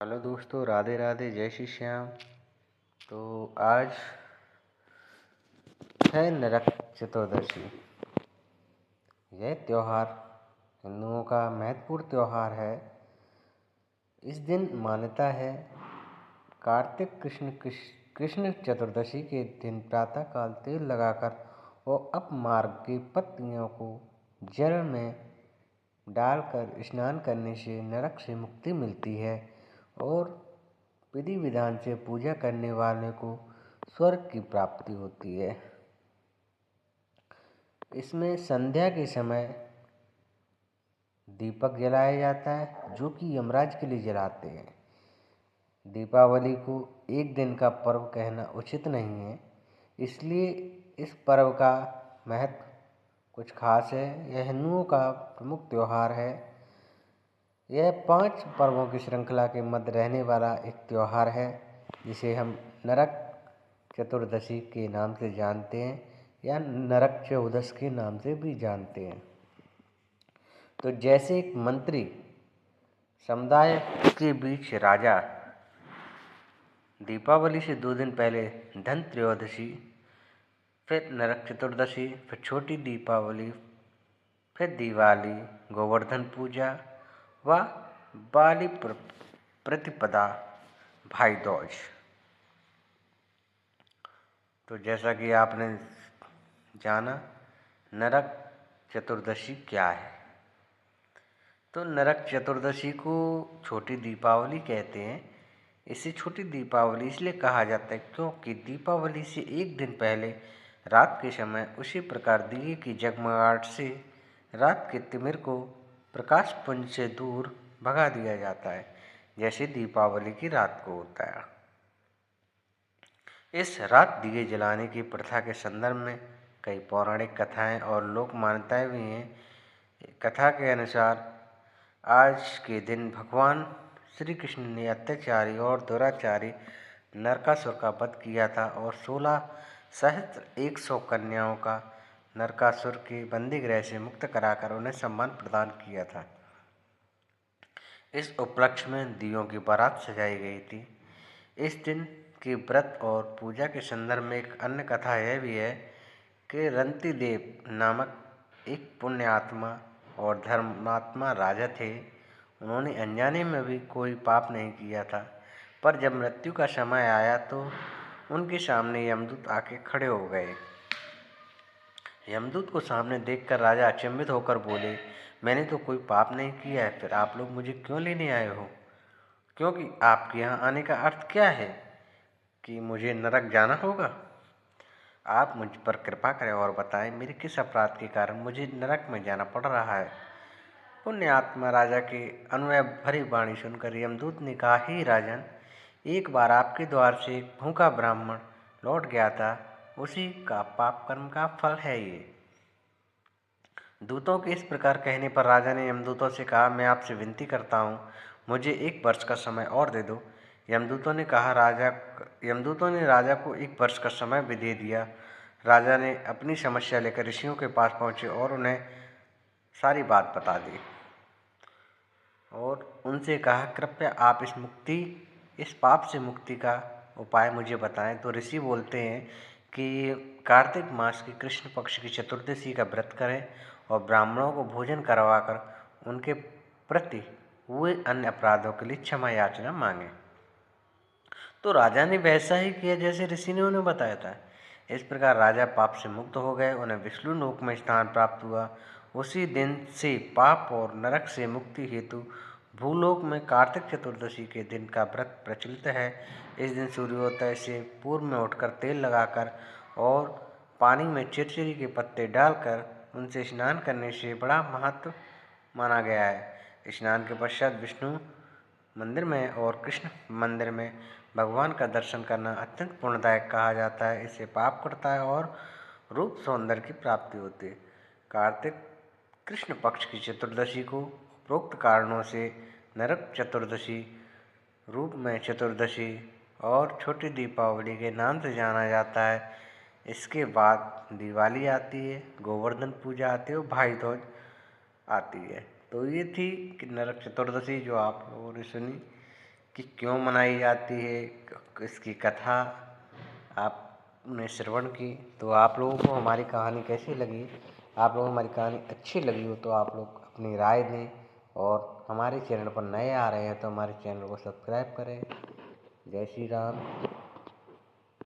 Hello दोस्तों, राधे राधे, जय श्री श्याम। तो आज है नरक चतुर्दशी। यह त्यौहार हिंदुओं का महत्वपूर्ण त्यौहार है। इस दिन मान्यता है कार्तिक कृष्ण चतुर्दशी के दिन प्रातःकाल तेल लगाकर और अपमार्ग की पत्नियों को जल में डालकर स्नान करने से नरक से मुक्ति मिलती है और विधि विधान से पूजा करने वाले को स्वर्ग की प्राप्ति होती है। इसमें संध्या के समय दीपक जलाया जाता है, जो कि यमराज के लिए जलाते हैं। दीपावली को एक दिन का पर्व कहना उचित नहीं है, इसलिए इस पर्व का महत्व कुछ खास है। यह हिंदुओं का प्रमुख त्यौहार है। यह 5 पर्वों की श्रृंखला के मध्य रहने वाला एक त्यौहार है, जिसे हम नरक चतुर्दशी के नाम से जानते हैं या नरक चौदस के नाम से भी जानते हैं। तो जैसे एक मंत्री समुदाय के बीच राजा दीपावली से 2 दिन पहले धन त्रयोदशी, फिर नरक चतुर्दशी, फिर छोटी दीपावली, फिर दिवाली, गोवर्धन पूजा व बाली प्रतिपदा, भाई दूज। तो जैसा कि आपने जाना नरक चतुर्दशी क्या है, तो नरक चतुर्दशी को छोटी दीपावली कहते हैं। इसे छोटी दीपावली इसलिए कहा जाता है क्योंकि दीपावली से एक दिन पहले रात के समय उसी प्रकार दिए की जगमगाहट से रात के तिमिर को प्रकाश पुंज से दूर भगा दिया जाता है, जैसे दीपावली की रात को होता है। इस रात दिए जलाने की प्रथा के संदर्भ में कई पौराणिक कथाएं और लोक मान्यताएं भी हैं। कथा के अनुसार आज के दिन भगवान श्री कृष्ण ने अत्याचारी और दुराचारी नरकासुर का वध किया था और 16,100 कन्याओं का नरकासुर के बंदीगृह से मुक्त कराकर उन्हें सम्मान प्रदान किया था। इस उपलक्ष्य में दियों की बारात सजाई गई थी। इस दिन के व्रत और पूजा के संदर्भ में एक अन्य कथा यह भी है कि रंतिदेव नामक एक पुण्य आत्मा और धर्मात्मा राजा थे। उन्होंने अनजाने में भी कोई पाप नहीं किया था, पर जब मृत्यु का समय आया तो उनके सामने यमदूत आके खड़े हो गए। यमदूत को सामने देखकर राजा अचंभित होकर बोले, मैंने तो कोई पाप नहीं किया है, फिर आप लोग मुझे क्यों लेने आए हो? क्योंकि आपके यहाँ आने का अर्थ क्या है कि मुझे नरक जाना होगा? आप मुझ पर कृपा करें और बताएं मेरे किस अपराध के कारण मुझे नरक में जाना पड़ रहा है। पुण्यात्मा राजा के अनुनय भरी वाणी सुनकर यमदूत ने कहा, हे राजन, एक बार आपके द्वार से एक भूखा ब्राह्मण लौट गया था, उसी का पाप कर्म का फल है ये। दूतों के इस प्रकार कहने पर राजा ने यमदूतों से कहा, मैं आपसे विनती करता हूँ, मुझे 1 वर्ष का समय और दे दो। यमदूतों ने राजा को 1 वर्ष का समय भी दे दिया। राजा ने अपनी समस्या लेकर ऋषियों के पास पहुँचे और उन्हें सारी बात बता दी और उनसे कहा, कृपया आप इस पाप से मुक्ति का उपाय मुझे बताएं। तो ऋषि बोलते हैं कि कार्तिक मास की कृष्ण पक्ष की चतुर्दशी का व्रत करें और ब्राह्मणों को भोजन करवाकर उनके प्रति हुए अन्य अपराधों के लिए क्षमा याचना मांगें। तो राजा ने वैसा ही किया जैसे ऋषि ने उन्हें बताया था। इस प्रकार राजा पाप से मुक्त हो गए, उन्हें विष्णु लोक में स्थान प्राप्त हुआ। उसी दिन से पाप और नरक से मुक्ति हेतु भूलोक में कार्तिक चतुर्दशी के दिन का व्रत प्रचलित है। इस दिन सूर्योदय से पूर्व में उठकर तेल लगाकर और पानी में चिरचिरी के पत्ते डालकर उनसे स्नान करने से बड़ा महत्व माना गया है। स्नान के पश्चात विष्णु मंदिर में और कृष्ण मंदिर में भगवान का दर्शन करना अत्यंत पुण्यदायक कहा जाता है। इससे पाप कटता है और रूप सौंदर्य की प्राप्ति होती है। कार्तिक कृष्ण पक्ष की चतुर्दशी को उपरोक्त कारणों से नरक चतुर्दशी, रूप में चतुर्दशी और छोटी दीपावली के नाम से जाना जाता है। इसके बाद दिवाली आती है, गोवर्धन पूजा आती है और भाई दूज आती है। तो ये थी कि नरक चतुर्दशी जो आप लोगों ने सुनी कि क्यों मनाई जाती है, इसकी कथा आपने श्रवण की। तो आप लोगों को हमारी कहानी कैसी लगी? आप लोगों को हमारी कहानी अच्छी लगी हो तो आप लोग अपनी राय दें, और हमारे चैनल पर नए आ रहे हैं तो हमारे चैनल को सब्सक्राइब करें। जय श्री राम।